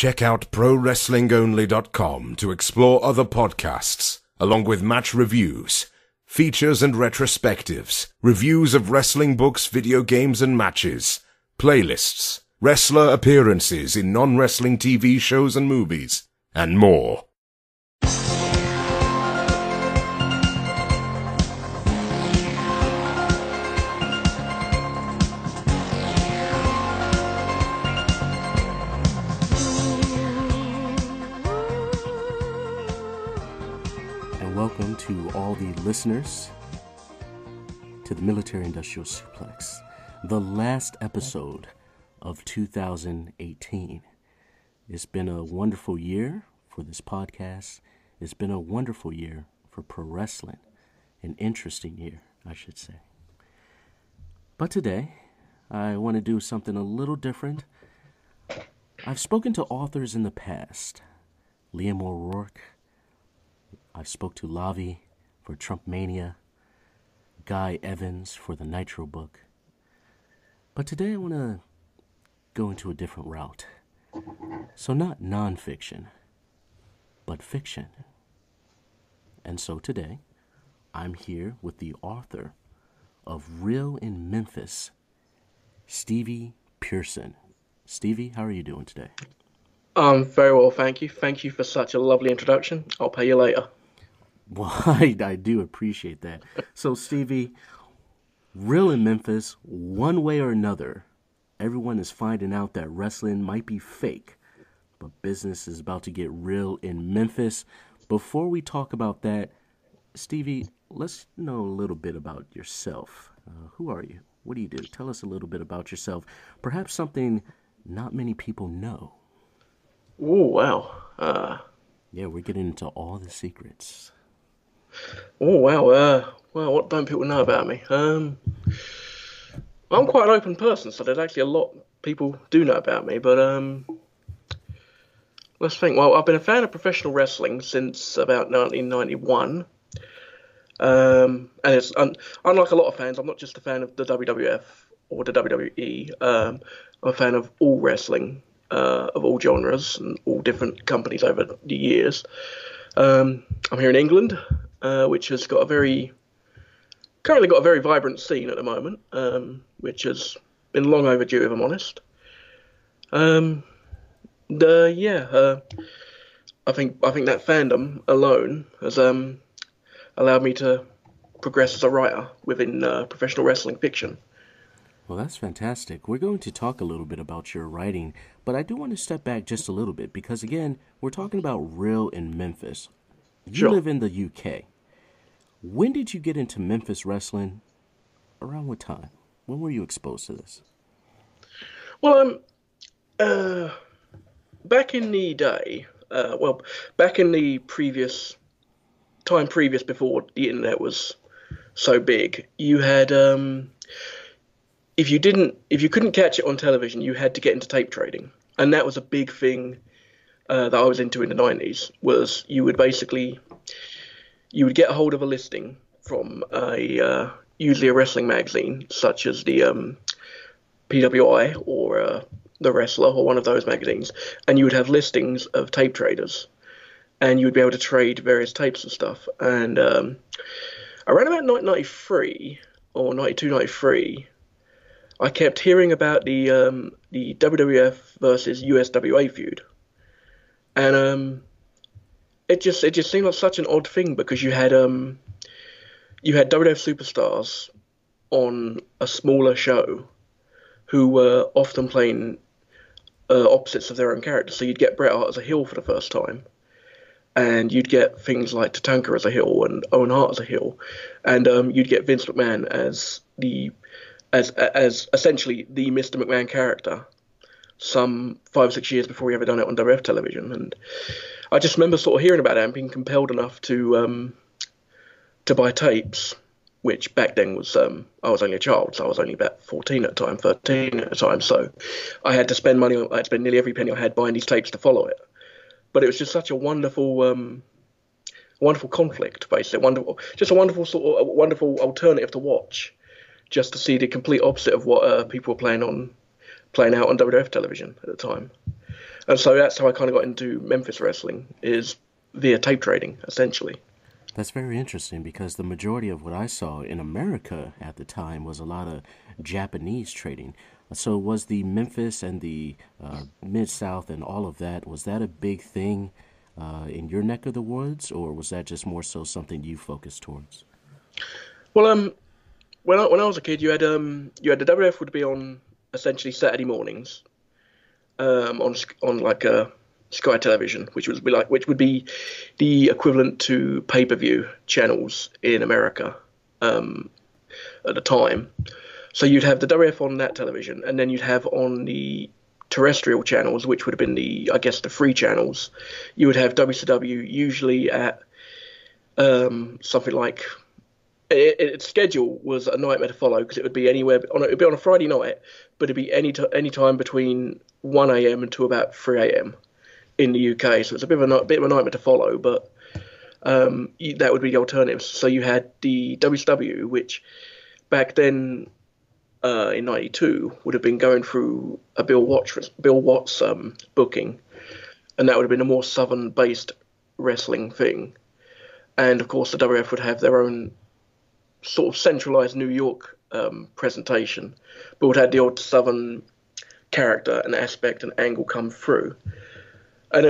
Check out ProWrestlingOnly.com to explore other podcasts, along with match reviews, features and retrospectives, reviews of wrestling books, video games and matches, playlists, wrestler appearances in non-wrestling TV shows and movies, and more. Welcome to all the listeners to the Military Industrial Suplex, the last episode of 2018. It's been a wonderful year for this podcast. It's been a wonderful year for pro wrestling. An interesting year, I should say. But today, I want to do something a little different. I've spoken to authors in the past. Liam O'Rourke. I spoke to Lavi for Trump Mania, Guy Evans for the Nitro book. But today I want to go into a different route. So not nonfiction, but fiction. And so today, I'm here with the author of Real in Memphis, Stevie Pearson. Stevie, how are you doing today? Very well, thank you. Thank you for such a lovely introduction. I'll pay you later. Well, I do appreciate that. So, Stevie, Real in Memphis, one way or another, everyone is finding out that wrestling might be fake, but business is about to get real in Memphis. Before we talk about that, Stevie, let's know a little bit about yourself. Who are you? What do you do? Tell us a little bit about yourself. Perhaps something not many people know. Oh, wow. Yeah, we're getting into all the secrets. Oh, wow. Well, what don't people know about me? I'm quite an open person, so there's actually a lot people do know about me, but let's think. Well, I've been a fan of professional wrestling since about 1991. And it's unlike a lot of fans, I'm not just a fan of the WWF or the WWE. I'm a fan of all wrestling, of all genres and all different companies over the years. I'm here in England, which has currently got a very vibrant scene at the moment, which has been long overdue, if I'm honest. I think that fandom alone has allowed me to progress as a writer within professional wrestling fiction. Well, that's fantastic. We're going to talk a little bit about your writing, but I do want to step back just a little bit because, again, we're talking about Real in Memphis. You live in the UK. When did you get into Memphis wrestling? Around what time? When were you exposed to this? Well, back in the day, back in the previous before the internet was so big, you had if you couldn't catch it on television, you had to get into tape trading, and that was a big thing that I was into in the 90s. Was you would get a hold of a listing from usually a wrestling magazine such as the PWI or The Wrestler or one of those magazines, and you would have listings of tape traders, and you would be able to trade various tapes and stuff. And around about 1993 or 92, 93, I kept hearing about the WWF versus USWA feud, and it just seemed like such an odd thing because you had WWF superstars on a smaller show who were often playing opposites of their own characters. So you'd get Bret Hart as a heel for the first time, and you'd get things like Tatanka as a heel and Owen Hart as a heel, and you'd get Vince McMahon as essentially the Mr. McMahon character some 5 or 6 years before he ever done it on WWF television. And I just remember sort of hearing about it and being compelled enough to buy tapes, which back then was I was only a child, so I was only about 14 at the time, 13 at the time, so I had to spend money. I had to spend nearly every penny I had buying these tapes to follow it. But it was just such a wonderful conflict, basically, a wonderful alternative to watch, just to see the complete opposite of what people were playing out on WWF television at the time. And so that's how I kind of got into Memphis wrestling, is via tape trading, essentially. That's very interesting because the majority of what I saw in America at the time was a lot of Japanese trading. So was the Memphis and the Mid-South and all of that, was that a big thing in your neck of the woods, or was that just more so something you focused towards? Well, when I was a kid, you had the WF would be on essentially Saturday mornings, on like Sky Television, which would be the equivalent to pay-per-view channels in America at the time. So you'd have the WF on that television, and then you'd have on the terrestrial channels, which would have been the free channels. You would have WCW usually at something like its schedule was a nightmare to follow because it would be on a Friday night, but it'd be any time between 1 a.m. and to about 3 a.m. in the UK. So it's a bit of a nightmare to follow, but that would be the alternatives. So you had the WCW, which back then in '92 would have been going through a Bill Watts booking, and that would have been a more southern-based wrestling thing. And of course, the WF would have their own sort of centralized New York presentation, but would have the odd southern character and aspect and angle come through. And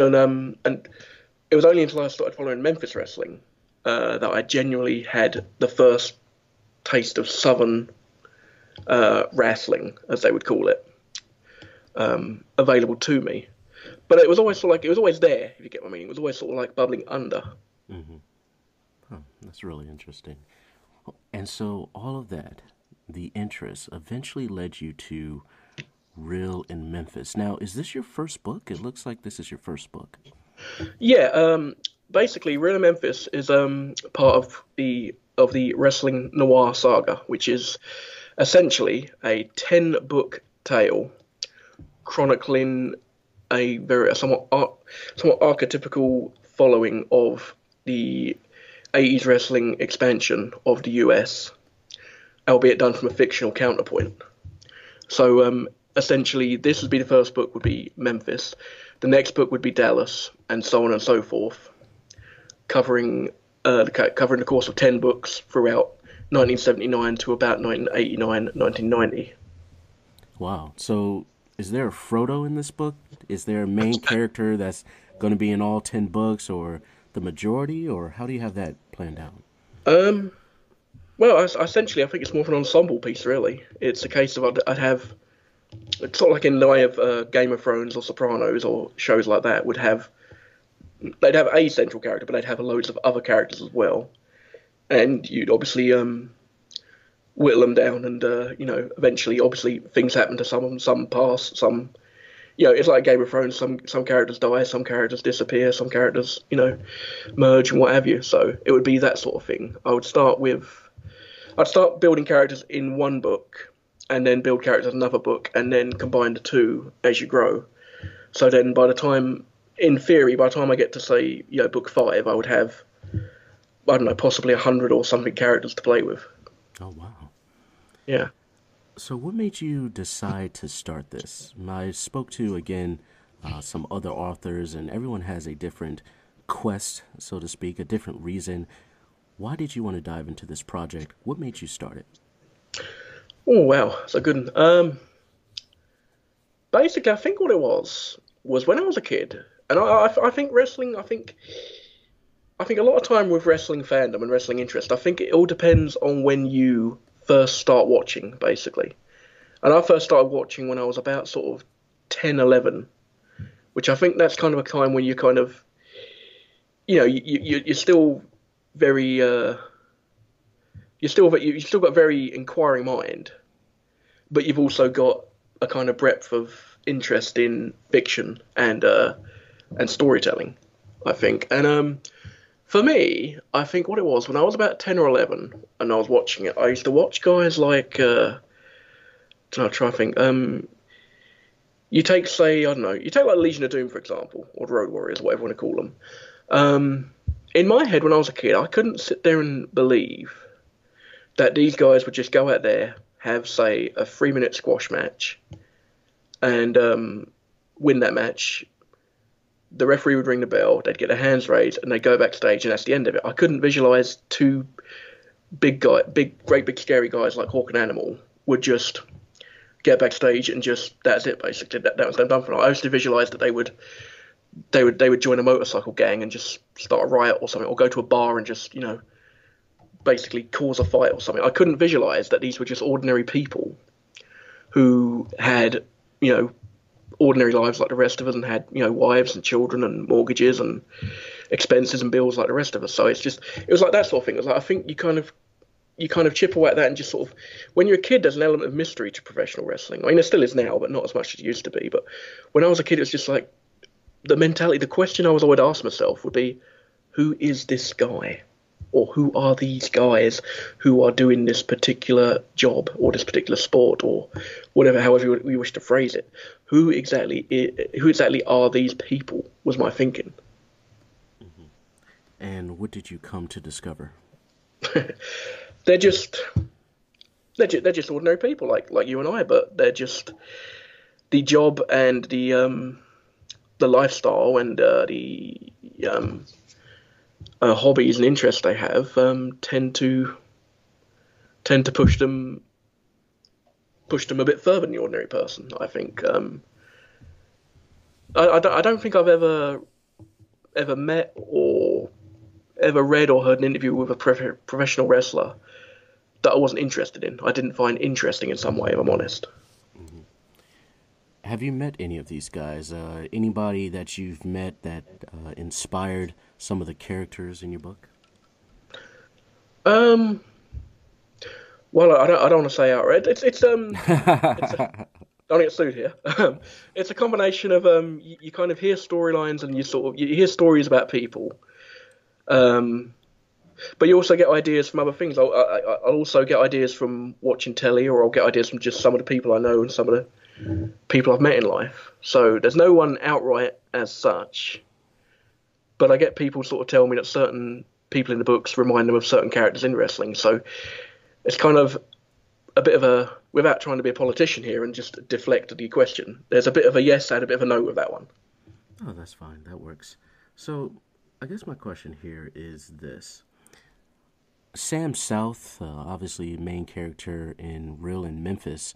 it was only until I started following Memphis wrestling that I genuinely had the first taste of southern wrestling, as they would call it, available to me. But it was always it was always there, if you get what I mean. It was always sort of like bubbling under. Mm-hmm. Huh, that's really interesting. And so all of that, the interest, eventually led you to Real in Memphis. Now, is this your first book? It looks like this is your first book. Yeah, basically, Real in Memphis is part of the Wrestling Noir saga, which is essentially a 10-book tale chronicling a somewhat archetypical following of the 80s wrestling expansion of the US, albeit done from a fictional counterpoint. So essentially, this would be the first book would be Memphis. The next book would be Dallas, and so on and so forth, covering the course of 10 books throughout 1979 to about 1989, 1990. Wow. So is there a Frodo in this book? Is there a main character that's going to be in all 10 books, or the majority, or how do you have that planned out? Well, essentially, I think it's more of an ensemble piece, really. It's a case of I'd have, it's sort of like in the way of Game of Thrones or Sopranos or shows like that, they'd have a central character, but they'd have loads of other characters as well. And you'd obviously whittle them down, and eventually, obviously, things happen to some of them. Some pass, some, it's like Game of Thrones. Some characters die, some characters disappear, some characters, merge and what have you. So it would be that sort of thing. I'd start building characters in one book, and then build characters in another book, and then combine the two as you grow. So then, in theory, by the time I get to say, book 5, I would have, I don't know, possibly 100 or something characters to play with. Oh, wow. Yeah. So what made you decide to start this? I spoke to, again, some other authors, and everyone has a different quest, so to speak, a different reason. Why did you want to dive into this project? What made you start it? Oh, wow. That's a good one. Basically, I think what it was when I was a kid, and I think wrestling, I think a lot of time with wrestling fandom and wrestling interest, I think it all depends on when you first start watching, basically. And I first started watching when I was about sort of 10, 11, which I think that's kind of a time when you kind of, you're still very, you've still got a very inquiring mind, but you've also got a kind of breadth of interest in fiction and storytelling, I think. And for me, I think what it was when I was about 10 or 11 and I was watching it, I used to watch guys like, I'm trying to think, you take, say, I don't know, you take like Legion of Doom, for example, or the Road Warriors, whatever you want to call them. In my head, when I was a kid, I couldn't sit there and believe that these guys would just go out there, have, say, a 3-minute squash match, and win that match the referee would ring the bell, they'd get their hands raised, and they'd go backstage, and that's the end of it. I couldn't visualize two great big scary guys like Hawk and Animal would just get backstage and just that's it basically. That was them done for. I used to visualize that they would join a motorcycle gang and just start a riot or something, or go to a bar and just basically cause a fight or something. I couldn't visualize that these were just ordinary people who had ordinary lives like the rest of us, and had wives and children and mortgages and expenses and bills like the rest of us. So it was like that sort of thing. It was like, I think you kind of chip away at that, and just sort of, when you're a kid, there's an element of mystery to professional wrestling. I mean, there still is now, but not as much as it used to be. But when I was a kid, it was just like the mentality. The question I was always ask myself would be, who is this guy? Or who are these guys who are doing this particular job or this particular sport or whatever, however we wish to phrase it? Who exactly are these people, was my thinking. Mm-hmm. And what did you come to discover? They're just ordinary people like you and I, but they're just the job and the lifestyle and the hobbies and interests they have tend to push them a bit further than the ordinary person, I think. I don't think I've ever met or ever read or heard an interview with a professional wrestler that I wasn't interested in. I didn't find interesting in some way, if I'm honest. Mm-hmm. Have you met any of these guys? Anybody that you've met that inspired some of the characters in your book? Well, I don't want to say outright. It's don't get sued here. It's a combination of you kind of hear storylines and you hear stories about people, but you also get ideas from other things. I'll also get ideas from watching telly, or I'll get ideas from just some of the people I know and some of the people I've met in life. So there's no one outright as such, but I get people sort of tell me that certain people in the books remind them of certain characters in wrestling. So it's kind of a bit of a, without trying to be a politician here and just deflect the question, there's a bit of a yes and a bit of a no with that one. Oh, that's fine. That works. So I guess my question here is this. Sam South, obviously main character in Real in Memphis,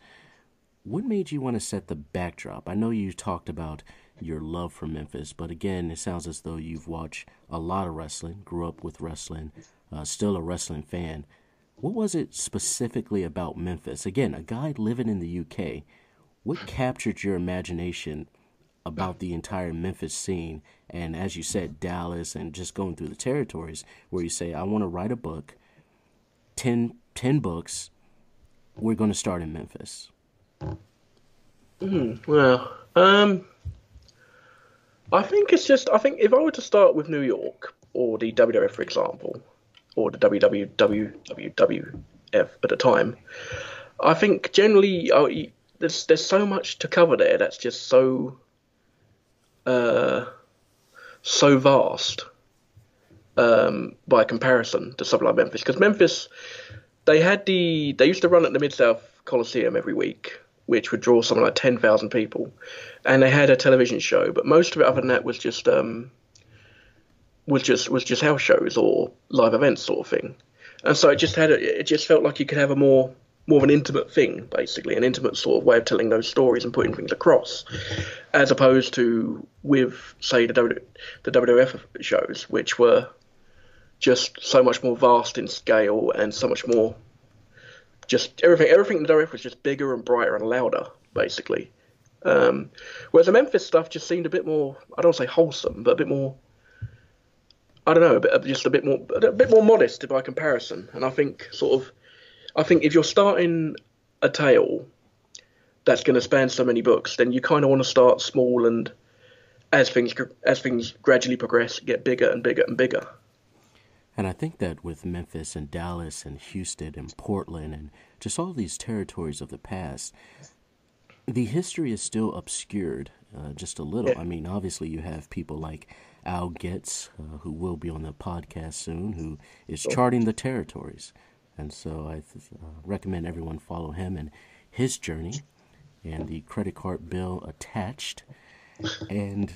what made you want to set the backdrop? I know you talked about your love for Memphis, but again, it sounds as though you've watched a lot of wrestling, grew up with wrestling, still a wrestling fan. What was it specifically about Memphis? Again, a guy living in the UK. What captured your imagination about the entire Memphis scene? And as you said, Dallas, and just going through the territories where you say, I want to write a book, 10 books, we're going to start in Memphis. Well, I think if I were to start with New York or the WWF, for example, or the WWF at the time, I think generally there's so much to cover there that's just so vast by comparison to something like Memphis. Because Memphis, they used to run at the Mid-South Coliseum every week, which would draw something like 10,000 people, and they had a television show, but most of it other than that was just house shows or live events sort of thing. And so it just felt like you could have a more of an intimate thing, basically, an intimate sort of way of telling those stories and putting things across, as opposed to with, say, the WWF shows, which were just so much more vast in scale and so much more. Just everything in the WWF was just bigger and brighter and louder, basically. Whereas the Memphis stuff just seemed a bit more, I don't want to say wholesome, but a bit more, I don't know, a bit more modest by comparison. And I think if you're starting a tale that's going to span so many books, then you kind of want to start small, and as things gradually progress, get bigger and bigger and bigger. And I think that with Memphis and Dallas and Houston and Portland and just all these territories of the past, the history is still obscured just a little. Yeah. I mean, obviously you have people like Al Getz, who will be on the podcast soon, who is charting the territories. And so I recommend everyone follow him and his journey, and the credit card bill attached. And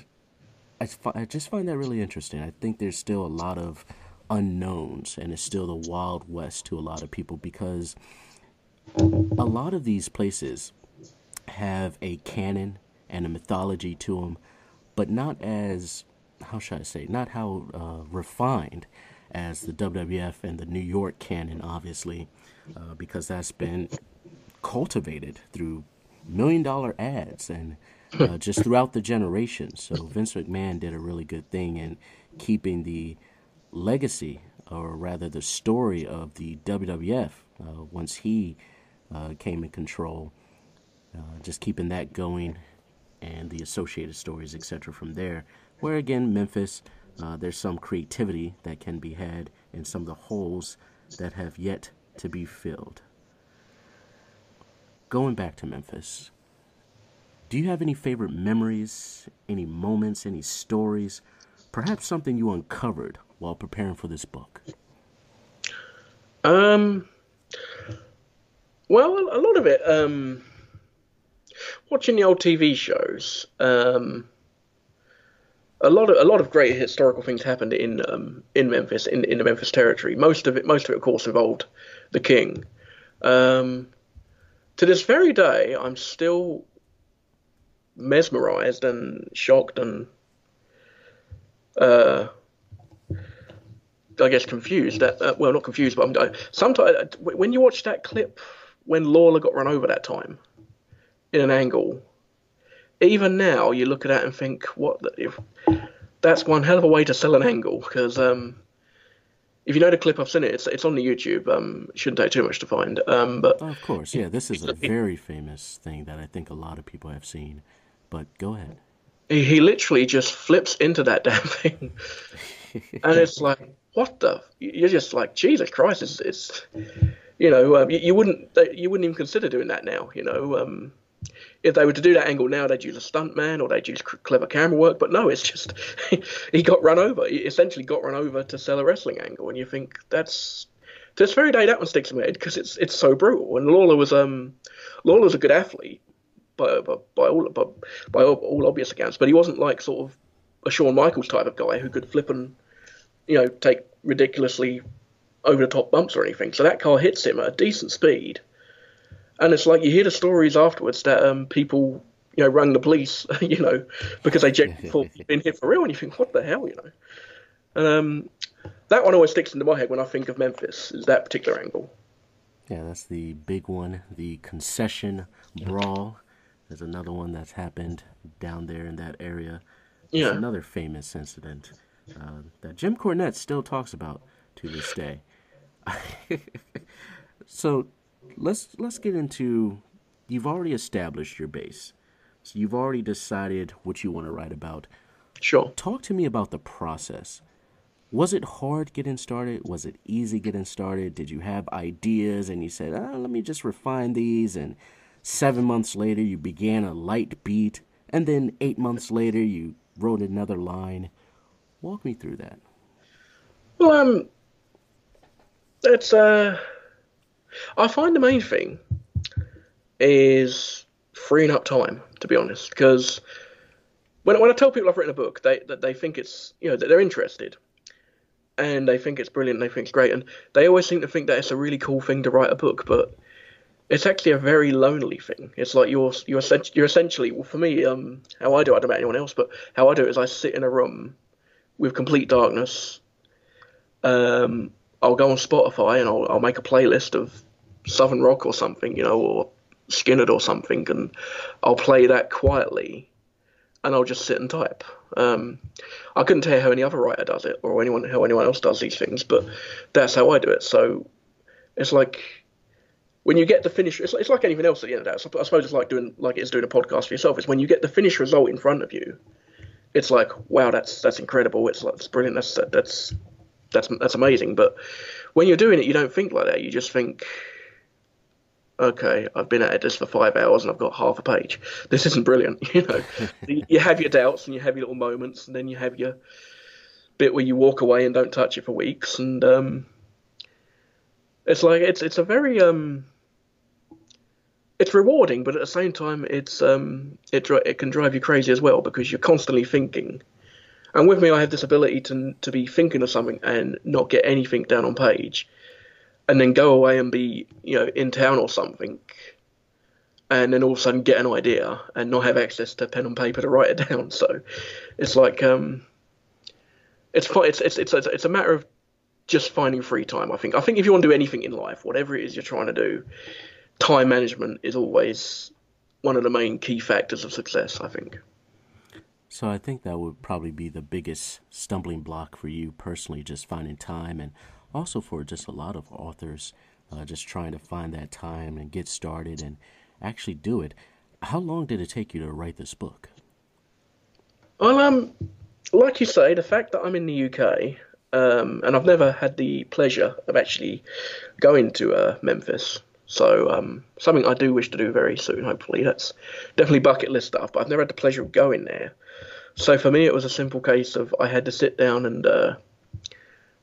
I just find that really interesting. I think there's still a lot of unknowns, and it's still the Wild West to a lot of people, because a lot of these places have a canon and a mythology to them, but not as, how should I say, not how refined as the WWF and the New York canon, obviously, because that's been cultivated through $1 million ads and just throughout the generations. So Vince McMahon did a really good thing in keeping the legacy, or rather the story of the WWF, once he came in control, just keeping that going, and the associated stories, etc. from there. Where again, Memphis, there's some creativity that can be had in some of the holes that have yet to be filled. Going back to Memphis, do you have any favorite memories, any moments, any stories, perhaps something you uncovered while preparing for this book? Well, a lot of it, watching the old TV shows, a lot of great historical things happened in Memphis, in the Memphis territory. Most of it, of course, involved the king. To this very day, I'm still mesmerized and shocked and, I guess, confused. Well, not confused, but sometimes when you watch that clip when Lawler got run over that time in an angle, even now you look at that and think, that's one hell of a way to sell an angle. Because if you know the clip, I've seen it. It's on the YouTube. It shouldn't take too much to find. But of course, yeah, this is a very famous thing that I think a lot of people have seen. But go ahead. He literally just flips into that damn thing, and it's like, what the? You're just like, Jesus Christ! It's you wouldn't even consider doing that now. If they were to do that angle now, they'd use a stuntman or they'd use clever camera work. But no, it's just he got run over. He essentially got run over to sell a wrestling angle, and you think that's, to this very day, that one sticks in my head because it's so brutal. And Lawler's a good athlete by all obvious accounts, but he wasn't like sort of a Shawn Michaels type of guy who could flip and take ridiculously over the top bumps or anything. So that car hits him at a decent speed. And it's like you hear the stories afterwards that people, rang the police, because they genuinely thought he'd been hit for real. And you think, what the hell, And that one always sticks into my head when I think of Memphis, is that particular angle. Yeah, that's the big one, the concession brawl. There's another one that's happened down there in that area. It's another famous incident that Jim Cornette still talks about to this day. So let's get into, you've already established your base. So you've already decided what you want to write about. Sure. Talk to me about the process. Was it hard getting started? Was it easy getting started? Did you have ideas and you said, let me just refine these, and 7 months later you began a light beat, and then 8 months later you wrote another line? Walk me through that. Well, it's I find the main thing is freeing up time, to be honest, because when I tell people I've written a book, they think it's, that they're interested, and they think it's brilliant, and they think it's great, and they always seem to think that it's a really cool thing to write a book, but it's actually a very lonely thing. It's like you're essentially, well, for me, how I do it, I don't know about anyone else, but how I do it is I sit in a room with complete darkness. I'll go on Spotify and I'll make a playlist of Southern rock or something, or Skynyrd or something, and I'll play that quietly, and I'll just sit and type. I couldn't tell you how any other writer does it, or how anyone else does these things, but that's how I do it. So it's like, when you get the finished, it's like anything else at the end of that. I suppose it's like doing a podcast for yourself. It's when you get the finished result in front of you, it's like, wow, that's incredible. It's like, it's brilliant. That's amazing. But when you're doing it, you don't think like that. You just think, okay, I've been at this for 5 hours and I've got half a page. This isn't brilliant. You have your doubts and you have your little moments, and then you have your bit where you walk away and don't touch it for weeks. And it's like it's a very it's rewarding, but at the same time, it can drive you crazy as well, because you're constantly thinking, And with me, I have this ability to be thinking of something and not get anything down on page, and then go away and be, in town or something, and then all of a sudden get an idea and not have access to pen and paper to write it down. So it's like it's fine. It's a matter of just finding free time. I think if you want to do anything in life, whatever it is you're trying to do, time management is always one of the main key factors of success, I think. So I think that would probably be the biggest stumbling block for you personally, just finding time, and also for just a lot of authors, just trying to find that time and get started and actually do it. How long did it take you to write this book? Well, like you say, the fact that I'm in the UK, and I've never had the pleasure of actually going to Memphis. So something I do wish to do very soon, hopefully. That's definitely bucket list stuff, but I've never had the pleasure of going there. So for me, it was a simple case of I had to sit down and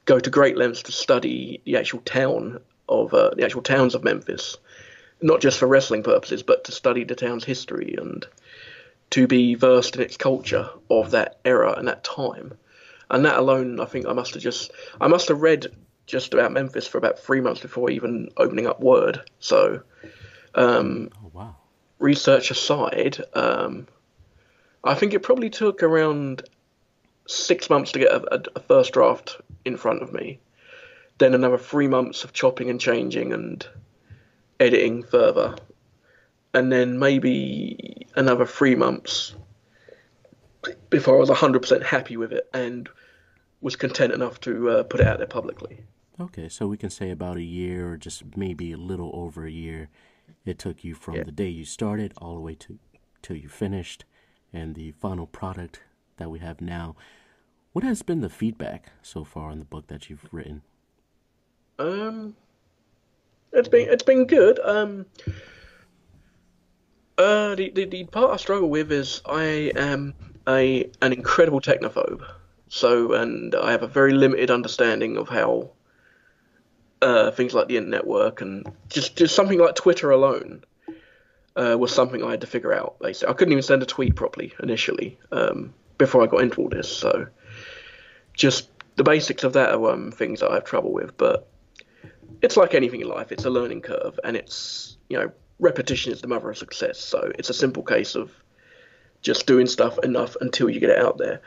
go to great lengths to study the actual towns of Memphis, not just for wrestling purposes, but to study the town's history and to be versed in its culture of that era and that time. And that alone, I think I must have read just about Memphis for about 3 months before even opening up Word. So, Oh, wow. research aside, I think it probably took around 6 months to get a first draft in front of me. Then another 3 months of chopping and changing and editing further. And then maybe another 3 months before I was 100% happy with it and was content enough to put it out there publicly. Okay, so we can say about a year or just maybe a little over a year it took you from the day you started all the way till you finished and the final product that we have now. What has been the feedback so far on the book that you've written? It's been good. The part I struggle with is I am an incredible technophobe. So, and I have a very limited understanding of how things like the internet work, and just something like Twitter alone was something I had to figure out. Basically, I couldn't even send a tweet properly initially before I got into all this. So, just the basics of that are things that I have trouble with. But it's like anything in life; it's a learning curve, and it's repetition is the mother of success. So it's a simple case of just doing stuff enough until you get it out there.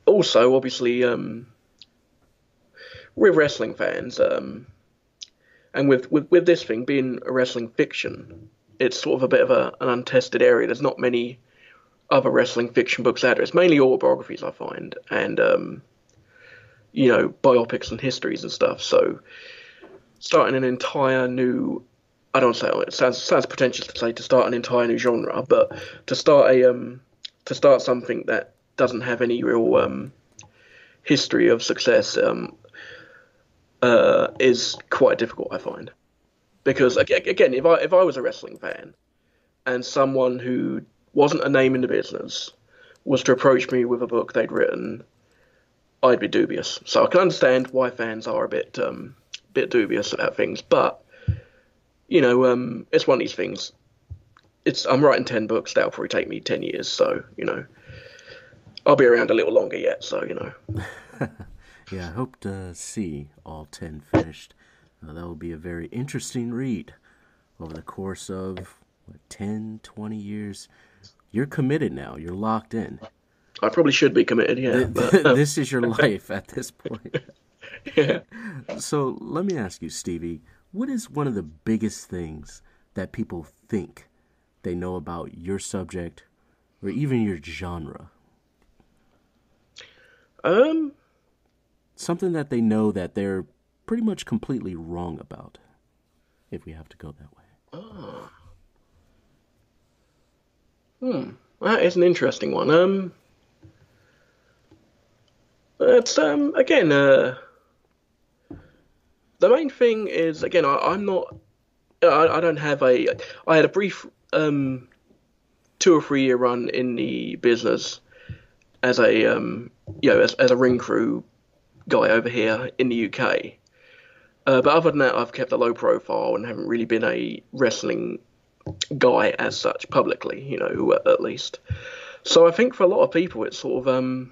Also, obviously, we're wrestling fans, and with this thing being a wrestling fiction, it's sort of a bit of an untested area. There's not many other wrestling fiction books out there. It's mainly autobiographies, I find, and biopics and histories and stuff. So starting an entire new, I don't say it sounds pretentious to say to start an entire new genre, but to start something that doesn't have any real history of success is quite difficult, I find. Because again, if I was a wrestling fan and someone who wasn't a name in the business was to approach me with a book they'd written, I'd be dubious. So I can understand why fans are a bit dubious about things, but it's one of these things. I'm writing 10 books. That'll probably take me 10 years. So I'll be around a little longer yet. So Yeah, I hope to see all 10 finished. That will be a very interesting read over the course of 10, 20 years. You're committed now. You're locked in. I probably should be committed, yeah. This is your life at this point. Yeah. So let me ask you, Stevie, what is one of the biggest things that people think they know about your subject or even your genre? Something that they know that they're pretty much completely wrong about, if we have to go that way. That is an interesting one. It's again, the main thing is, again, I'm not, I don't have I had a brief 2 or 3 year run in the business as a as a ring crew guy over here in the UK. But other than that, I've kept a low profile and haven't really been a wrestling guy as such publicly, at least. So I think for a lot of people, it's sort of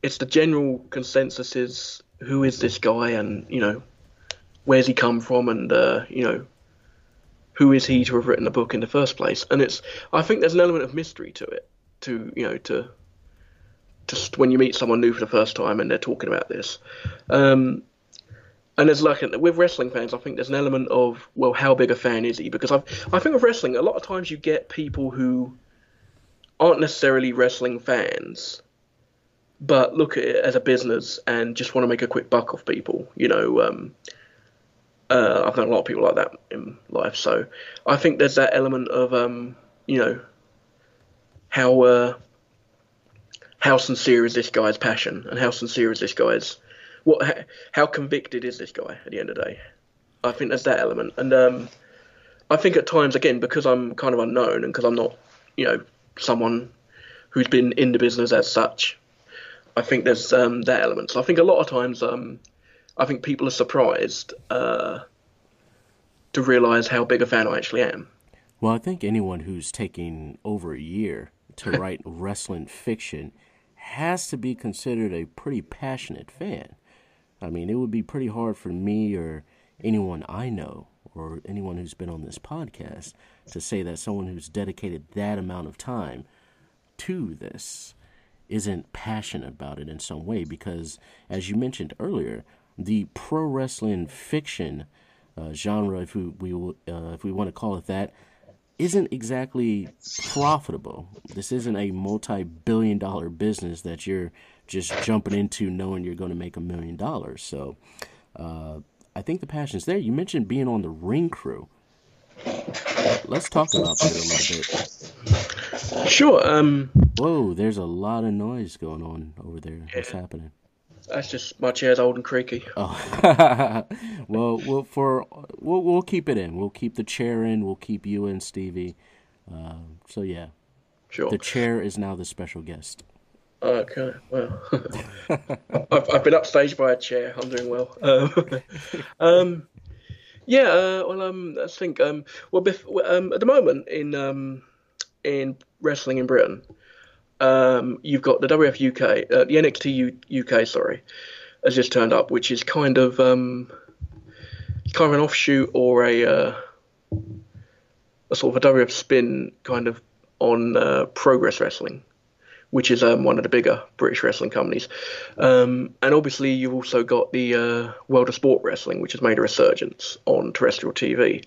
it's the general consensus is who is this guy, and where's he come from, and who is he to have written the book in the first place? And I think there's an element of mystery to it, to when you meet someone new for the first time and they're talking about this. And there's with wrestling fans, I think there's an element of, well, how big a fan is he? Because I think with wrestling, a lot of times you get people who aren't necessarily wrestling fans, but look at it as a business and just want to make a quick buck off people. I've known a lot of people like that in life, so I think there's that element of how sincere is this guy's passion, and how sincere is this guy's how convicted is this guy at the end of the day? I think there's that element, and I think at times, again, because I'm kind of unknown and because I'm not someone who's been in the business as such, I think there's that element. So I think a lot of times I think people are surprised to realise how big a fan I actually am. Well, I think anyone who's taking over a year to write wrestling fiction has to be considered a pretty passionate fan. I mean, it would be pretty hard for me or anyone I know or anyone who's been on this podcast to say that someone who's dedicated that amount of time to this isn't passionate about it in some way, because, as you mentioned earlier, the pro wrestling fiction genre, if we want to call it that, isn't exactly profitable. This isn't a multi-billion-dollar business that you're just jumping into knowing you're going to make $1 million. So I think the passion's there. You mentioned being on the ring crew. Let's talk about that a little bit. Sure. Whoa, there's a lot of noise going on over there. Yeah. What's happening? That's just my chair's old and creaky. Oh, well, we'll keep it in. We'll keep the chair in. We'll keep you in, Stevie. So yeah, sure. The chair is now the special guest. Okay, well, I've been upstaged by a chair. I'm doing well. I think at the moment in wrestling in Britain, you've got the WF UK, the NXT UK, has just turned up, which is kind of an offshoot or a sort of a WF spin kind of on Progress Wrestling, which is one of the bigger British wrestling companies. And obviously you've also got the World of Sport Wrestling, which has made a resurgence on terrestrial TV.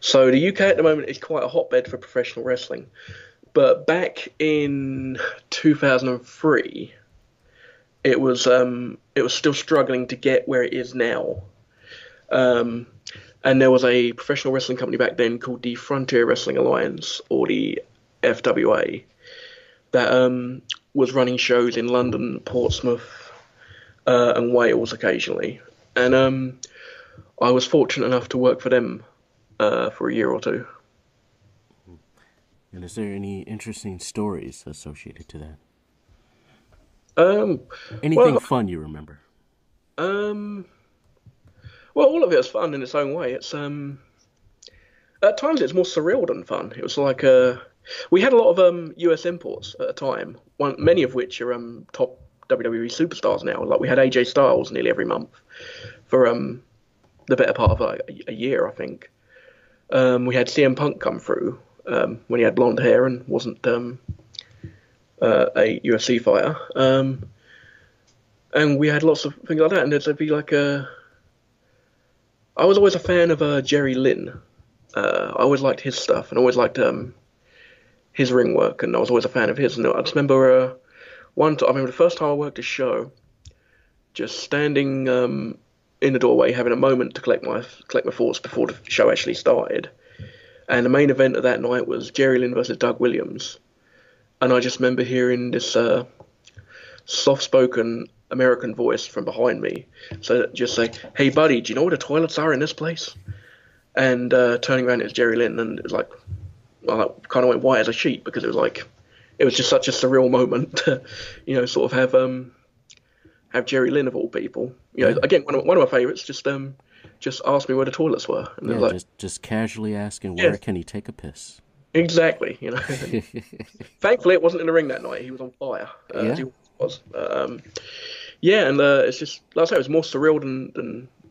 So the UK at the moment is quite a hotbed for professional wrestling. But back in 2003, it was still struggling to get where it is now. And there was a professional wrestling company back then called the Frontier Wrestling Alliance, or the FWA, that was running shows in London, Portsmouth, and Wales occasionally. And I was fortunate enough to work for them for a year or two. And is there any interesting stories associated to that? Anything fun you remember? Well, all of it was fun in its own way. It's at times it's more surreal than fun. It was like we had a lot of US imports at a time, many of which are top WWE superstars now. Like we had AJ Styles nearly every month for the better part of a year, I think. We had CM Punk come through when he had blonde hair and wasn't a UFC fighter. And we had lots of things like that. And there'd be like I was always a fan of Jerry Lynn. I always liked his stuff and always liked his ring work, and I was always a fan of his. And I just remember I remember the first time I worked a show, just standing in the doorway, having a moment to collect my thoughts before the show actually started. And the main event of that night was Jerry Lynn versus Doug Williams. And I just remember hearing this soft-spoken American voice from behind me. So just say, "Hey, buddy, do you know where the toilets are in this place?" And turning around, it was Jerry Lynn, and it was like, I kind of went white as a sheet, because it was just such a surreal moment to, sort of have Jerry Lynn of all people. Again, one of my favourites, just asked me where the toilets were. And just casually asking where can he take a piss. Exactly, Thankfully, it wasn't in the ring that night. He was on fire. was. Yeah, and it's just like I say, it was more surreal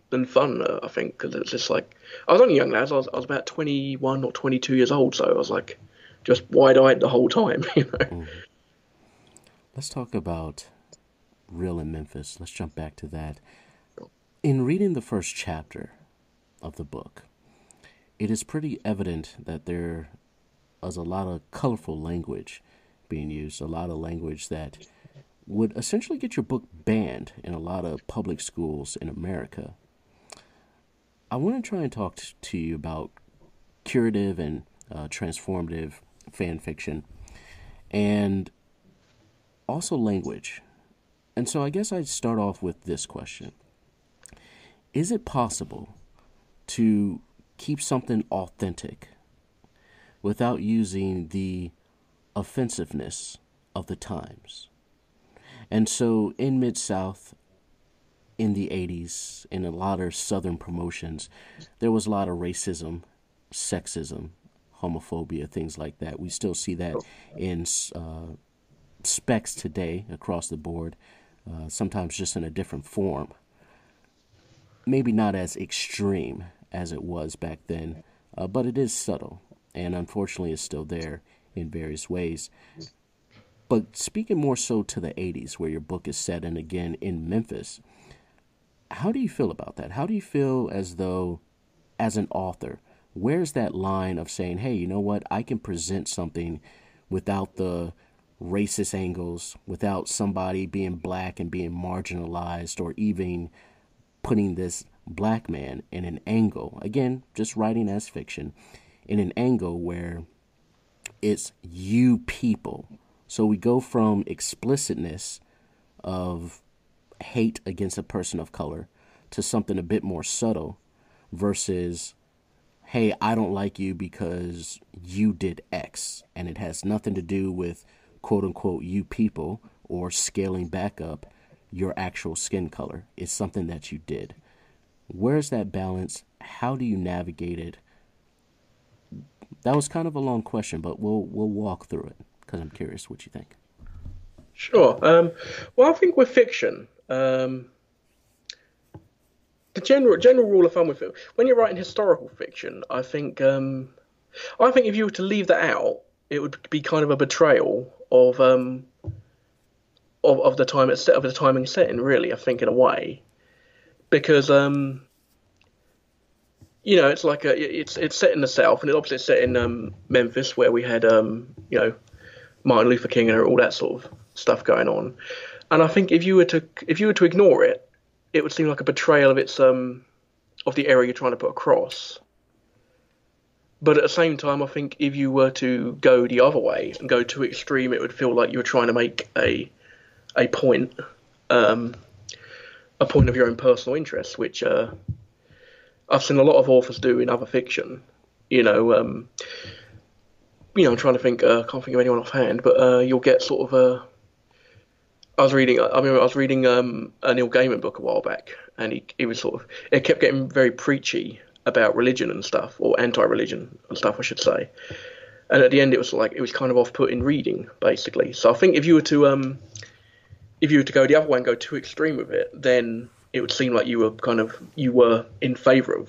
than fun. I think because it's just like I was only a young lad. I was about 21 or 22 years old, so I was like just wide-eyed the whole time. Let's talk about Real in Memphis. Let's jump back to that. In reading the first chapter of the book, it is pretty evident that there is a lot of colorful language being used, a lot of language that would essentially get your book banned in a lot of public schools in America. I want to try and talk to you about curative and transformative fan fiction and also language. And so I guess I'd start off with this question. Is it possible to keep something authentic without using the offensiveness of the times? And so in Mid-South, in the 80s, in a lot of Southern promotions, there was a lot of racism, sexism, homophobia, things like that. We still see that in specs today across the board, sometimes just in a different form. Maybe not as extreme as it was back then, but it is subtle, and unfortunately is still there in various ways. But speaking more so to the 80s, where your book is set, and again in Memphis, how do you feel about that? How do you feel as though, as an author, where's that line of saying, hey, you know what, I can present something without the racist angles, without somebody being black and being marginalized, or even putting this black man in an angle, again, just writing as fiction, in an angle where it's you people. So we go from explicitness of hate against a person of color to something a bit more subtle versus, hey, I don't like you because you did X, and it has nothing to do with quote unquote you people or scaling back up your actual skin color. It's something that you did. Where's that balance? How do you navigate it? That was kind of a long question, but we'll walk through it because I'm curious what you think. Sure. Well, I think with fiction, the general rule of thumb with it, when you're writing historical fiction, I think if you were to leave that out, it would be kind of a betrayal of the time of the time and setting. Really, I think in a way, because it's like it's set in the South, and it's set in Memphis, where we had Martin Luther King and all that sort of stuff going on. And I think if you were to ignore it, it would seem like a betrayal of its of the era you're trying to put across. But at the same time, I think if you were to go the other way and go too extreme, it would feel like you were trying to make a point of your own personal interest, which I've seen a lot of authors do in other fiction. I'm trying to think. I can't think of anyone offhand, but you'll get sort of I was reading a Neil Gaiman book a while back, and he was it kept getting very preachy about religion and stuff, or anti-religion and stuff, I should say. And at the end, it was kind of off-putting reading, basically. So I think if you were to go the other way and go too extreme with it, then it would seem like you were in favour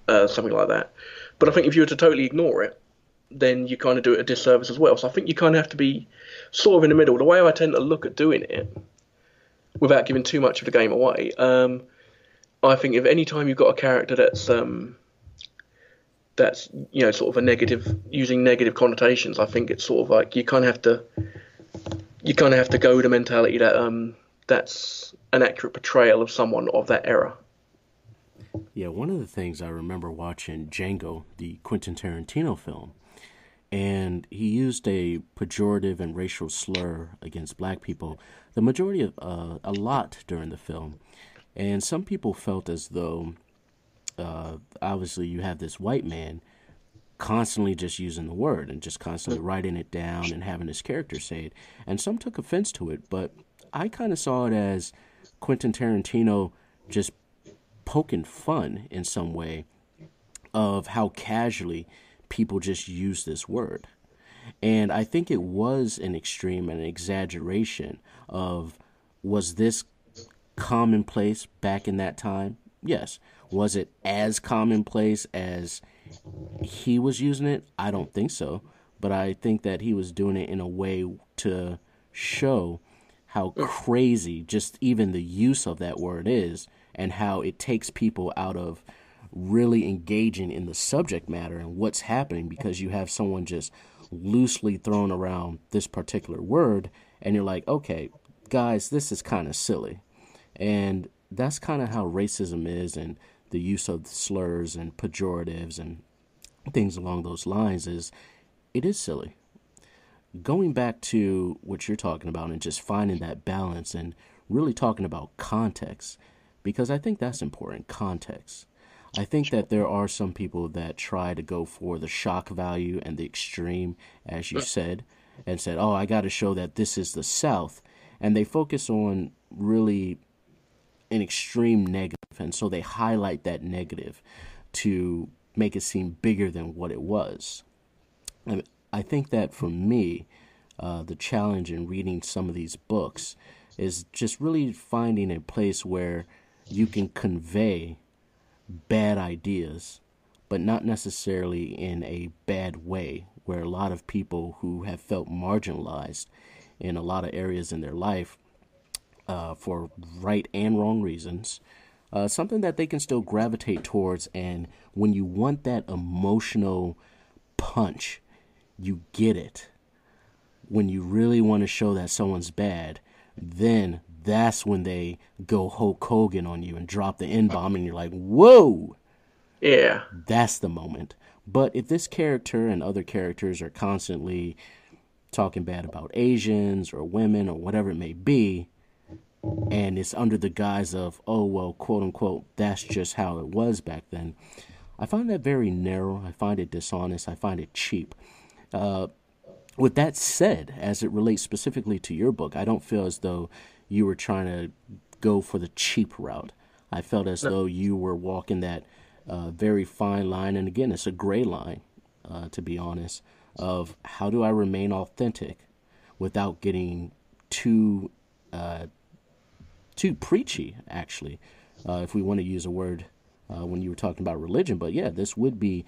of something like that. But I think if you were to totally ignore it, then you kind of do it a disservice as well. So I think you kind of have to be sort of in the middle. The way I tend to look at doing it, without giving too much of the game away, I think if any time you've got a character that's sort of a negative, using negative connotations, I think it's sort of like you kind of have to go with the mentality that that's an accurate portrayal of someone of that era. Yeah, one of the things I remember watching Django, the Quentin Tarantino film, and he used a pejorative and racial slur against black people, the majority of a lot during the film. And some people felt as though, obviously, you have this white man constantly just using the word and just constantly writing it down and having his character say it. And some took offense to it, but I kind of saw it as Quentin Tarantino just poking fun in some way of how casually people just use this word. And I think it was an extreme and an exaggeration of Was this commonplace back in that time? Yes. Was it as commonplace as he was using it? I don't think so. But I think that he was doing it in a way to show how crazy just even the use of that word is, and how it takes people out of really engaging in the subject matter and what's happening, because you have someone just loosely throwing around this particular word and you're like, okay, guys, this is kind of silly. And that's kind of how racism is, and the use of slurs and pejoratives and things along those lines is, it is silly. Going back to what you're talking about and just finding that balance and really talking about context, because I think that's important, context. I think that there are some people that try to go for the shock value and the extreme, as you said, and said, oh, I got to show that this is the South. And they focus on really an extreme negative, and so they highlight that negative to make it seem bigger than what it was. And I think that for me, the challenge in reading some of these books is just really finding a place where you can convey bad ideas, but not necessarily in a bad way, where a lot of people who have felt marginalized in a lot of areas in their life for right and wrong reasons, something that they can still gravitate towards. And when you want that emotional punch, you get it. When you really want to show that someone's bad, then that's when they go Hulk Hogan on you and drop the N-bomb, and you're like, whoa! Yeah. That's the moment. But if this character and other characters are constantly talking bad about Asians or women or whatever it may be, and it's under the guise of, oh, well, quote unquote, that's just how it was back then, I find that very narrow. I find it dishonest. I find it cheap. With that said, as it relates specifically to your book, I don't feel as though you were trying to go for the cheap route. I felt as though you were walking that very fine line, and again, it's a gray line, to be honest, of how do I remain authentic without getting too preachy, actually, if we want to use a word when you were talking about religion. But yeah, this would be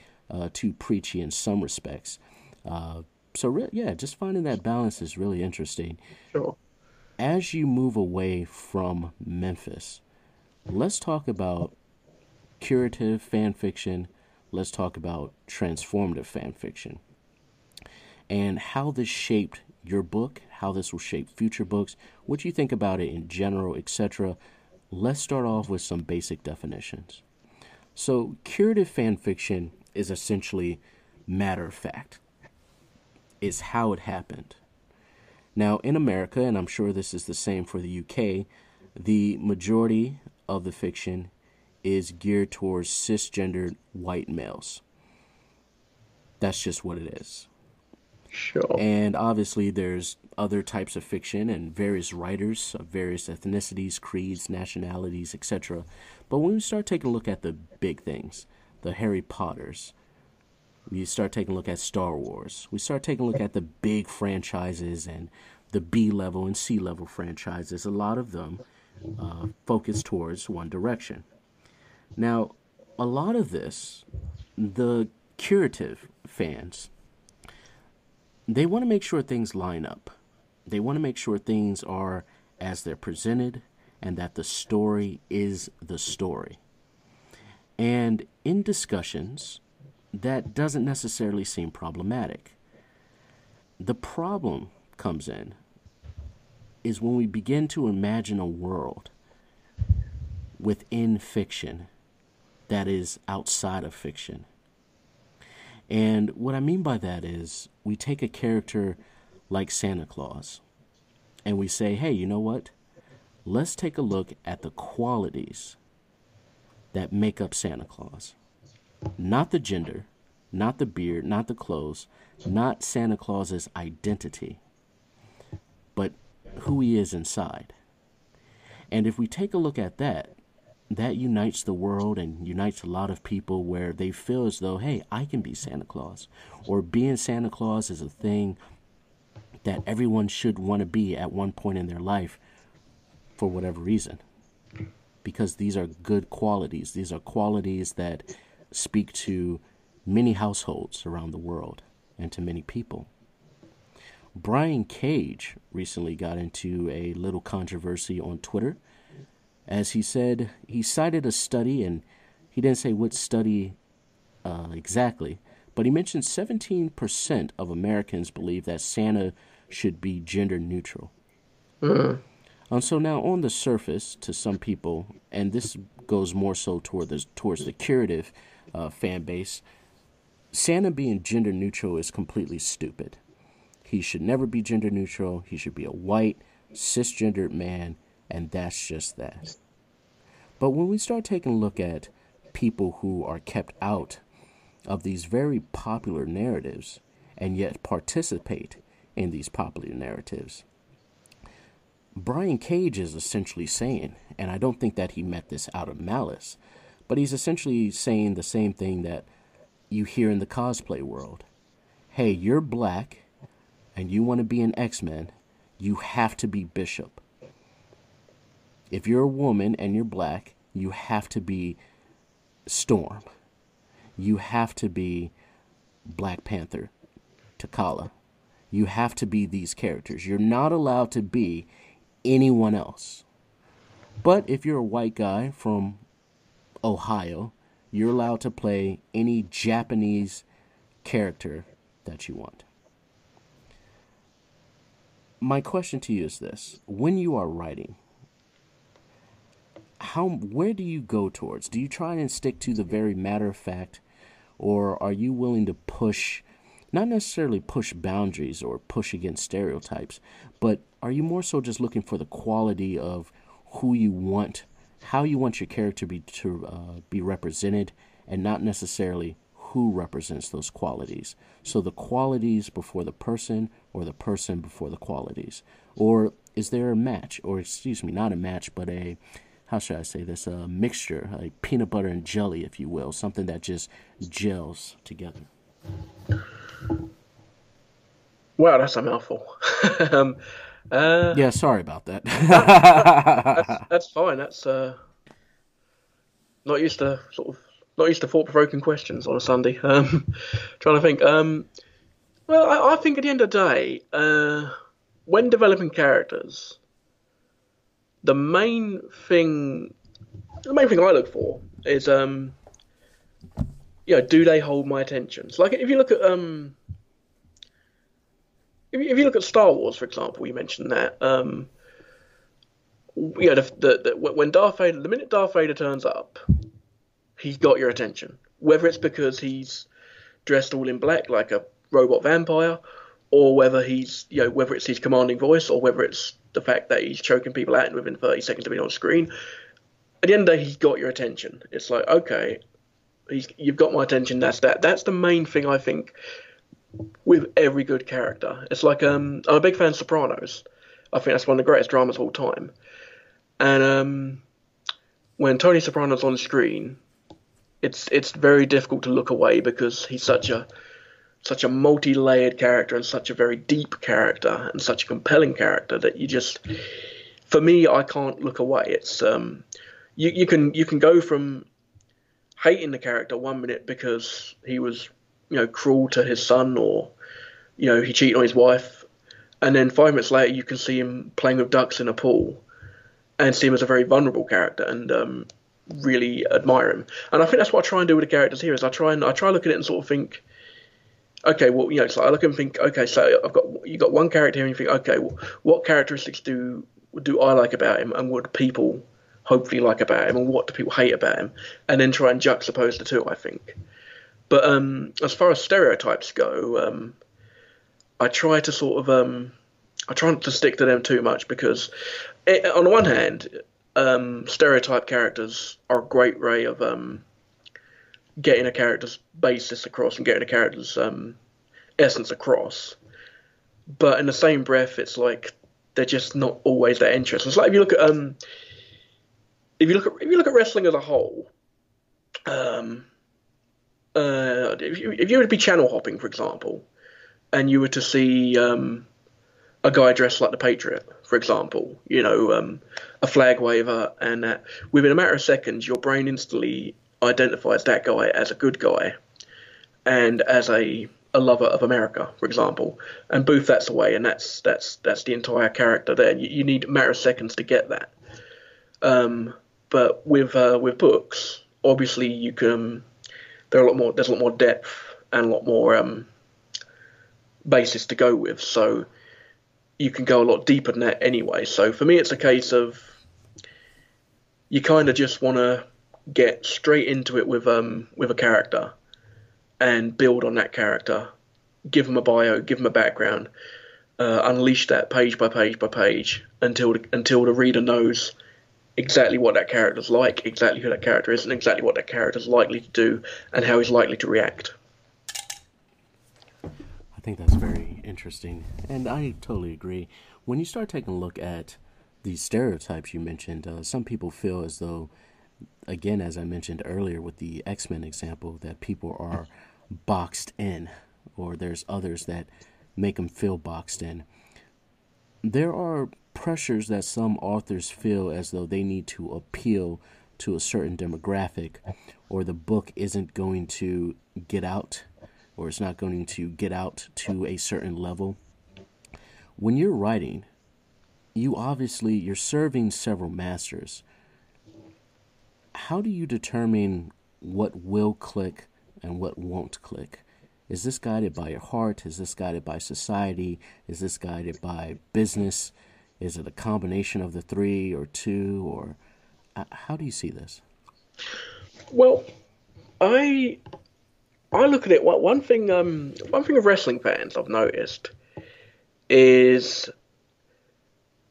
too preachy in some respects. Just finding that balance is really interesting. Sure. As you move away from Memphis, let's talk about curative fan fiction. Let's talk about transformative fan fiction and how this shaped your book, how this will shape future books, what you think about it in general, etc. Let's start off with some basic definitions. So, curative fan fiction is essentially matter of fact. It's how it happened. Now, in America, and I'm sure this is the same for the UK, the majority of the fiction is geared towards cisgendered white males. That's just what it is. Sure. And obviously there's other types of fiction and various writers of various ethnicities, creeds, nationalities, etc. But when we start taking a look at the big things, the Harry Potters, we start taking a look at Star Wars, we start taking a look at the big franchises and the B-level and C-level franchises, a lot of them focus towards one direction. Now, a lot of this, the curative fans, they want to make sure things line up. They want to make sure things are as they're presented and that the story is the story. And in discussions, that doesn't necessarily seem problematic. The problem comes in is when we begin to imagine a world within fiction that is outside of fiction. And what I mean by that is we take a character like Santa Claus and we say, hey, you know what? Let's take a look at the qualities that make up Santa Claus. Not the gender, not the beard, not the clothes, not Santa Claus's identity, but who he is inside. And if we take a look at that, that unites the world and unites a lot of people where they feel as though, hey, I can be Santa Claus. Or being Santa Claus is a thing that everyone should want to be at one point in their life, for whatever reason, because these are good qualities. These are qualities that speak to many households around the world and to many people. Brian Cage recently got into a little controversy on Twitter, as he said he cited a study, and he didn't say what study exactly, but he mentioned 17% of Americans believe that Santa should be gender neutral. So now on the surface, to some people, and this goes more so towards the curative fan base, Santa being gender neutral is completely stupid. He should never be gender neutral. He should be a white, cisgendered man, and that's just that. But when we start taking a look at people who are kept out of these very popular narratives and yet participate in these popular narratives, Brian Cage is essentially saying, and I don't think that he meant this out of malice, but he's essentially saying the same thing that you hear in the cosplay world. Hey, you're black and you want to be an X-Men, you have to be Bishop. If you're a woman and you're black, you have to be Storm. You have to be Black Panther, T'Challa. You have to be these characters. You're not allowed to be anyone else. But if you're a white guy from Ohio, you're allowed to play any Japanese character that you want. My question to you is this: when you are writing, where do you go towards? Do you try and stick to the very matter of fact, or are you willing to push, not necessarily push boundaries or push against stereotypes, but are you more so just looking for the quality of who you want, how you want your character to be represented, and not necessarily who represents those qualities? So the qualities before the person, or the person before the qualities? Or is there a match, or excuse me, not a match, but how should I say this, a mixture, a peanut butter and jelly, if you will, something that just gels together? Wow, that's a mouthful. Yeah, sorry about that. That's fine. That's not used to thought-provoking questions on a Sunday. Trying to think. Well, I think at the end of the day, when developing characters, the main thing I look for is, do they hold my attention? So, like, if you look at if you look at Star Wars, for example, you mentioned that. When Darth Vader, the minute Darth Vader turns up, he's got your attention. Whether it's because he's dressed all in black like a robot vampire, or whether whether it's his commanding voice, or whether it's the fact that he's choking people out within 30 seconds of being on screen. At the end of the day, he's got your attention. It's like, okay, you've got my attention. That's that. That's the main thing, I think, with every good character. It's like, I'm a big fan of Sopranos. I think that's one of the greatest dramas of all time. And when Tony Soprano's on screen, it's very difficult to look away, because he's such a multi-layered character, and such a very deep character, and such a compelling character, that you just, for me, I can't look away. It's you can go from hating the character 1 minute because he was cruel to his son, or he cheated on his wife, and then 5 minutes later you can see him playing with ducks in a pool, and see him as a very vulnerable character, and really admire him. And I think that's what I try and do with the characters here. Is I try look at it and sort of think, okay, well, it's like I look and think, okay, so you got one character here, and you think, okay, well, what characteristics do I like about him, and what do people hopefully like about him, and what do people hate about him, and then try and juxtapose the two, I think. But as far as stereotypes go, I try to sort of I try not to stick to them too much, because on the one hand, stereotype characters are a great way of getting a character's basis across, and getting a character's essence across. But in the same breath, it's like they're just not always that interesting. It's like if you look at wrestling as a whole, if you were to be channel hopping, for example, and you were to see a a guy dressed like the Patriot, for example, a flag waver, and that within a matter of seconds, your brain instantly identifies that guy as a good guy and as a lover of America, for example. And Booth, that's the way, and that's the entire character there. You need a matter of seconds to get that. But with books, obviously you can. There's a lot more depth and a lot more basis to go with. So you can go a lot deeper than that anyway. So for me, it's a case of you kind of just want to get straight into it with a character and build on that character, give them a bio, give them a background, unleash that page by page by page until the reader knows exactly what that character's like, exactly who that character is, and exactly what that character's likely to do and how he's likely to react. I think that's very interesting, and I totally agree. When you start taking a look at these stereotypes you mentioned, some people feel as though, again, as I mentioned earlier with the X-Men example, that people are boxed in, or there's others that make them feel boxed in. There are pressures that some authors feel as though they need to appeal to a certain demographic, or the book isn't going to get out, or it's not going to get out to a certain level. When you're writing, you're serving several masters. How do you determine what will click and what won't click? Is this guided by your heart? Is this guided by society? Is this guided by business? Is it a combination of the three or two? Or how do you see this? Well, I look at it. One thing of wrestling fans I've noticed is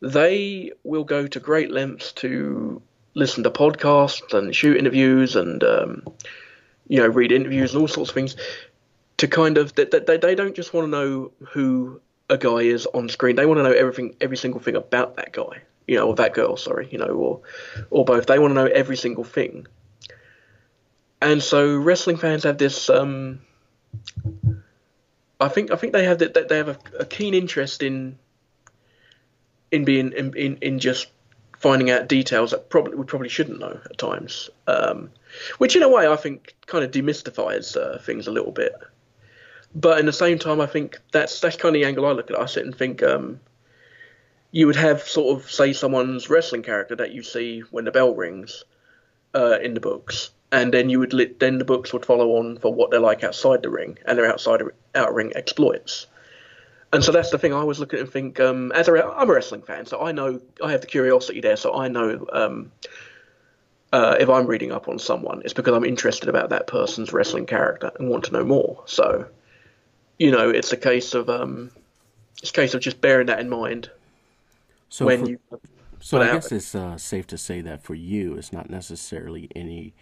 they will go to great lengths to listen to podcasts and shoot interviews and read interviews and all sorts of things to kind of they don't just want to know who a guy is on screen. They want to know every single thing about that guy, or that girl, sorry, or both. They want to know every single thing. And so wrestling fans have this. I think they have that. They have a keen interest in just finding out details that we probably shouldn't know at times. Which in a way I think kind of demystifies things a little bit. But in the same time, I think that's kind of the angle I look at it. I sit and think you would have sort of, say, someone's wrestling character that you see when the bell rings in the books, and then then the books would follow on for what they're like outside the ring and their out ring exploits. And so that's the thing I always look at and think. I'm a wrestling fan, so I know I have the curiosity there. So I know if I'm reading up on someone, it's because I'm interested about that person's wrestling character and want to know more. So. It's a case of just bearing that in mind. So I guess it's safe to say that for you, it's not necessarily any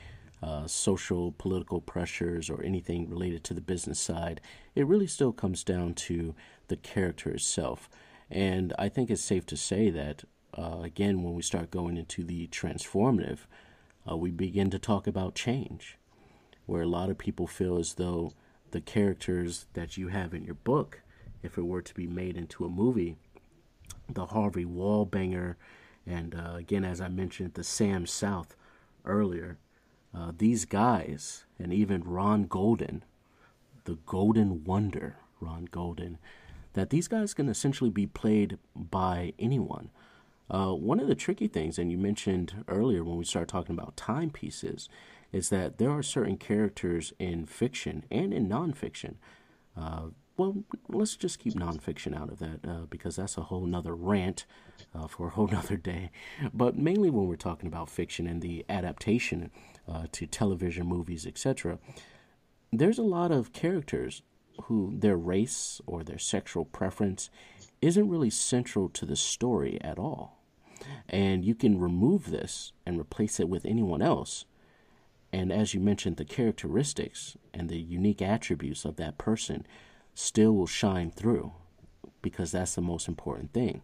social, political pressures or anything related to the business side. It really still comes down to the character itself. And I think it's safe to say that, again, when we start going into the transformative, we begin to talk about change, where a lot of people feel as though the characters that you have in your book, if it were to be made into a movie, the Harvey Wallbanger, and again, as I mentioned, the Sam South earlier, these guys, and even Ron Golden, the Golden Wonder, Ron Golden, that these guys can essentially be played by anyone. One of the tricky things, and you mentioned earlier when we started talking about timepieces, is that there are certain characters in fiction and in nonfiction. Well, let's just keep nonfiction out of that because that's a whole nother rant for a whole nother day. But mainly when we're talking about fiction and the adaptation to television, movies, etc., there's a lot of characters who their race or their sexual preference isn't really central to the story at all. And you can remove this and replace it with anyone else. And as you mentioned, the characteristics and the unique attributes of that person still will shine through because that's the most important thing.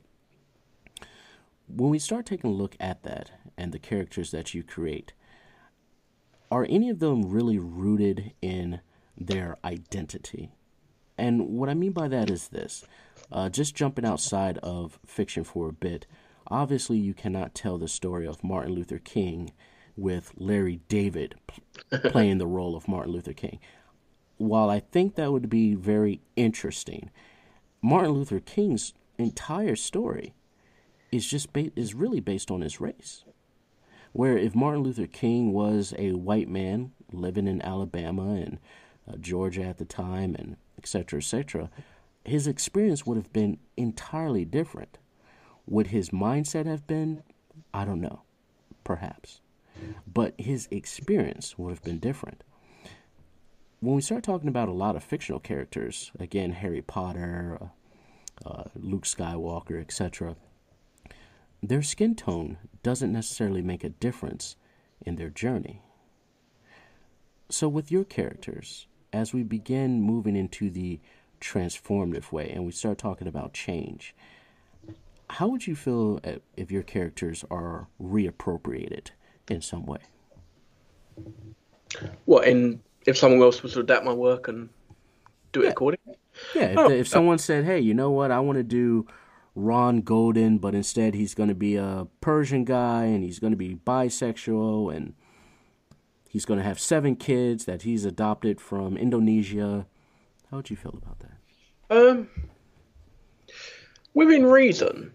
When we start taking a look at that and the characters that you create, are any of them really rooted in their identity? And what I mean by that is this. Just jumping outside of fiction for a bit, obviously you cannot tell the story of Martin Luther King with Larry David playing the role of Martin Luther King. While I think that would be very interesting, Martin Luther King's entire story is really based on his race. Where if Martin Luther King was a white man living in Alabama and Georgia at the time, and et cetera, his experience would have been entirely different. Would his mindset have been? I don't know. Perhaps. But his experience would have been different. When we start talking about a lot of fictional characters, again, Harry Potter, Luke Skywalker, etc., their skin tone doesn't necessarily make a difference in their journey. So with your characters, as we begin moving into the transformative way and we start talking about change, how would you feel if your characters are reappropriated in some way? What, if someone else was to adapt my work and do it accordingly? Yeah, if someone said, hey, you know what, I want to do Ron Golden, but instead he's going to be a Persian guy and he's going to be bisexual and he's going to have 7 kids that he's adopted from Indonesia. How would you feel about that? Within reason,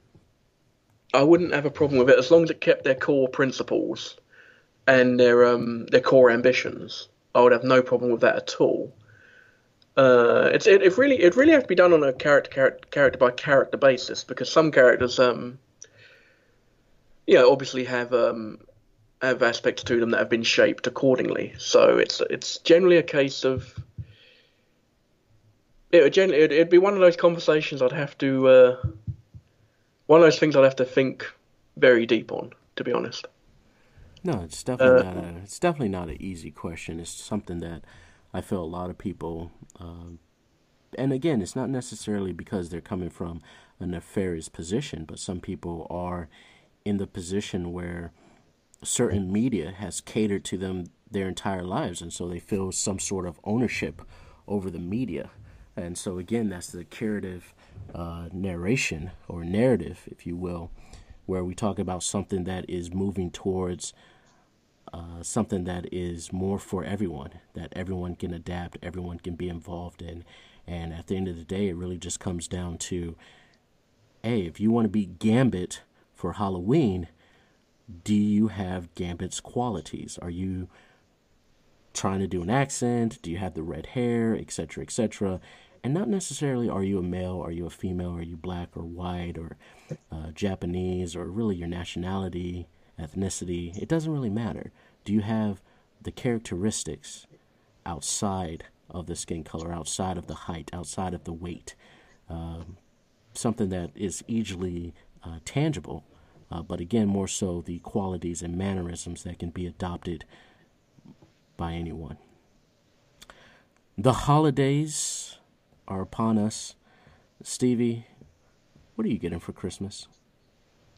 I wouldn't have a problem with it as long as it kept their core principles and their core ambitions. I would have no problem with that at all. It really has to be done on a character by character basis, because some characters, obviously have aspects to them that have been shaped accordingly. So it's generally a case of it'd be one of those conversations I'd have to one of those things I'd have to think very deep on, to be honest. No, it's definitely not an easy question. It's something that I feel a lot of people, and again, it's not necessarily because they're coming from a nefarious position, but some people are in the position where certain media has catered to them their entire lives, and so they feel some sort of ownership over the media. And so again, that's the curative narration or narrative, if you will, where we talk about something that is moving towards something that is more for everyone, that everyone can adapt, everyone can be involved in. And at the end of the day, it really just comes down to, hey, if you want to be Gambit for Halloween, do you have Gambit's qualities? Are you trying to do an accent? Do you have the red hair, etc., etc.? And not necessarily are you a male, are you a female, are you black or white or Japanese, or really your nationality, ethnicity. It doesn't really matter. Do you have the characteristics outside of the skin color, outside of the height, outside of the weight? Something that is easily tangible, but again, more so the qualities and mannerisms that can be adopted by anyone. The holidays are upon us. Stevie, what are you getting for Christmas?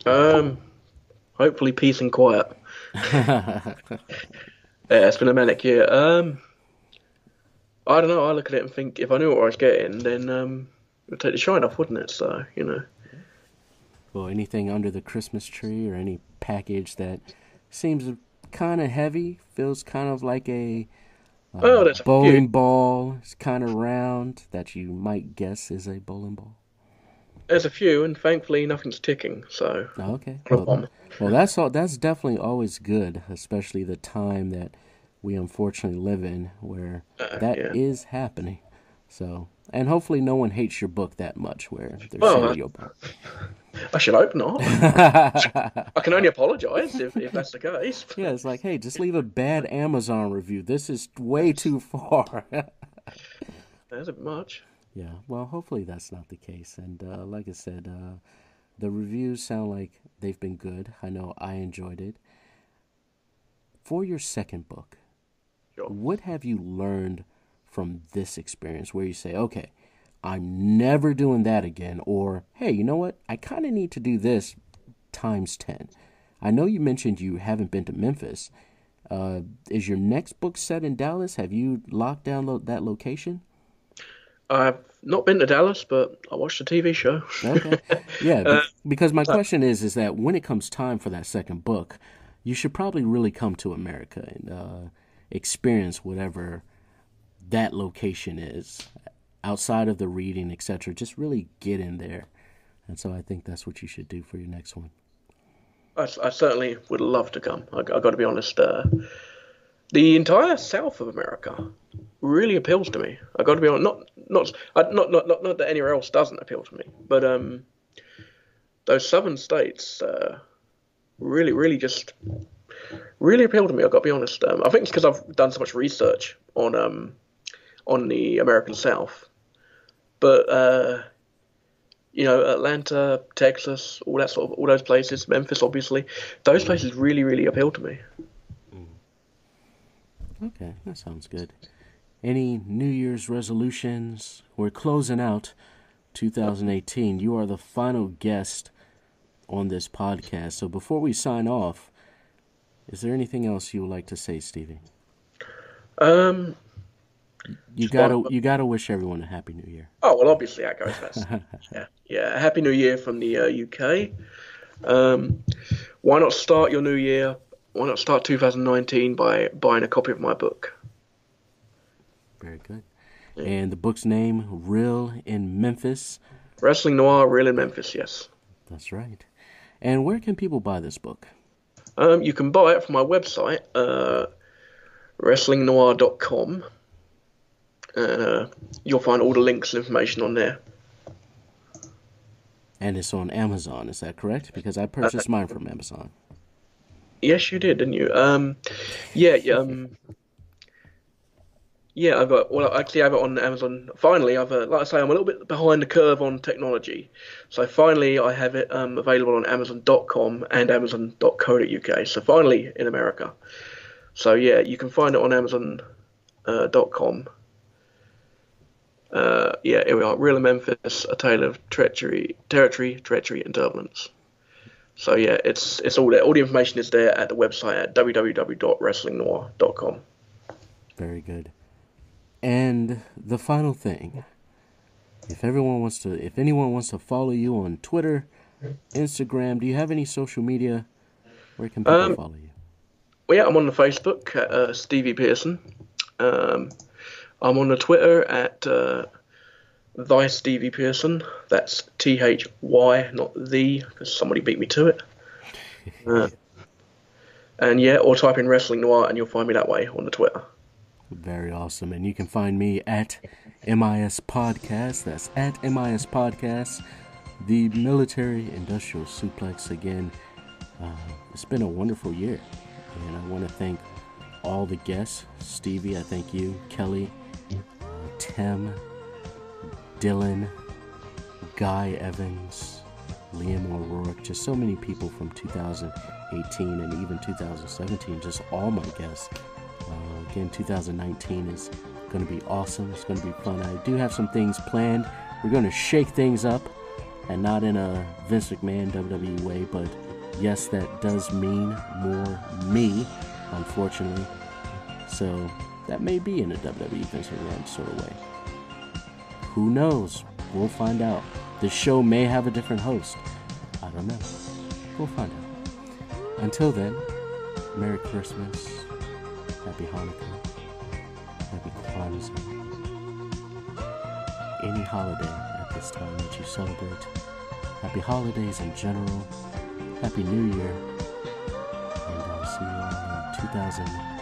Hopefully peace and quiet. Yeah, it's been a manic year. I don't know. I look at it and think if I knew what I was getting, then it would take the shine off, wouldn't it? So, Well, anything under the Christmas tree or any package that seems kind of heavy, feels kind of like a bowling ball. It's kind of round that you might guess is a bowling ball. There's a few, and thankfully nothing's ticking. So okay, well, that's definitely always good, especially the time that we unfortunately live in, where that is happening. So, and hopefully no one hates your book that much where they're selling your book. I should hope not. I can only apologize if that's the case. Yeah, it's like, hey, just leave a bad Amazon review. This is way too far. That's a bit much. Yeah, well, hopefully that's not the case. And like I said, the reviews sound like they've been good. I know I enjoyed it. For your second book, sure, what have you learned from this experience where you say, okay, I'm never doing that again, or, hey, you know what? I kind of need to do this times 10. I know you mentioned you haven't been to Memphis. Is your next book set in Dallas? Have you locked down that location? I've not been to Dallas, but I watched the TV show. Okay. Yeah, because my question is that when it comes time for that second book, you should probably really come to America and experience whatever that location is outside of the reading, etc. Just really get in there. And so I think that's what you should do for your next one. I certainly would love to come. I got to be honest. The entire South of America really appeals to me. I got to be honest. Not that anywhere else doesn't appeal to me, but those southern states really appeal to me. I got to be honest. I think it's because I've done so much research on the American South, but Atlanta, Texas, all those places, Memphis, obviously, those places really appeal to me. Okay, that sounds good. Any New Year's resolutions? We're closing out 2018. You are the final guest on this podcast. So before we sign off, is there anything else you would like to say, Stevie? You gotta wish everyone a Happy New Year. Oh, well, obviously that goes best. Yeah. Happy New Year from the UK. Why not start your new year? Why not start 2019 by buying a copy of my book? Very good. Yeah. And the book's name, Real in Memphis. Wrestling Noir, Real in Memphis, yes. That's right. And where can people buy this book? You can buy it from my website, wrestlingnoir.com. You'll find all the links and information on there. And it's on Amazon, is that correct? Because I purchased mine from Amazon. Yes, you did, didn't you? Yeah, I have it on Amazon. Finally, like I say, I'm a little bit behind the curve on technology. So finally, I have it available on Amazon.com and Amazon.co.uk. So finally, in America. So yeah, you can find it on Amazon.com. Here we are. Real in Memphis, A Tale of Territory, and Turbulence. So yeah, it's all there. All the information is there at the website at www.wrestlingnoir.com. Very good. And the final thing, if anyone wants to follow you on Twitter, Instagram, do you have any social media? Where can people follow you? Well, yeah, I'm on the Facebook at Stevie Pearson. I'm on the Twitter at Thy Stevie Pearson. That's THY, not the, because somebody beat me to it. And yeah, or type in Wrestling Noir and you'll find me that way on the Twitter. Very awesome. And you can find me at MIS Podcast. That's at MIS Podcast. The Military Industrial Suplex. Again, it's been a wonderful year. And I want to thank all the guests. Stevie, I thank you. Kelly, Tim, Dylan, Guy Evans, Liam O'Rourke. Just so many people from 2018 and even 2017. Just all my guests. Again, 2019 is going to be awesome. It's going to be fun. I do have some things planned. We're going to shake things up, and not in a Vince McMahon WWE way, but yes, that does mean more me, unfortunately. So that may be in a WWE Vince McMahon sort of way. Who knows? We'll find out. The show may have a different host. I don't know. We'll find out. Until then, Merry Christmas. Happy Hanukkah, Happy Kwanzaa, any holiday at this time that you celebrate. Happy holidays in general, Happy New Year, and I'll see you all in 2019.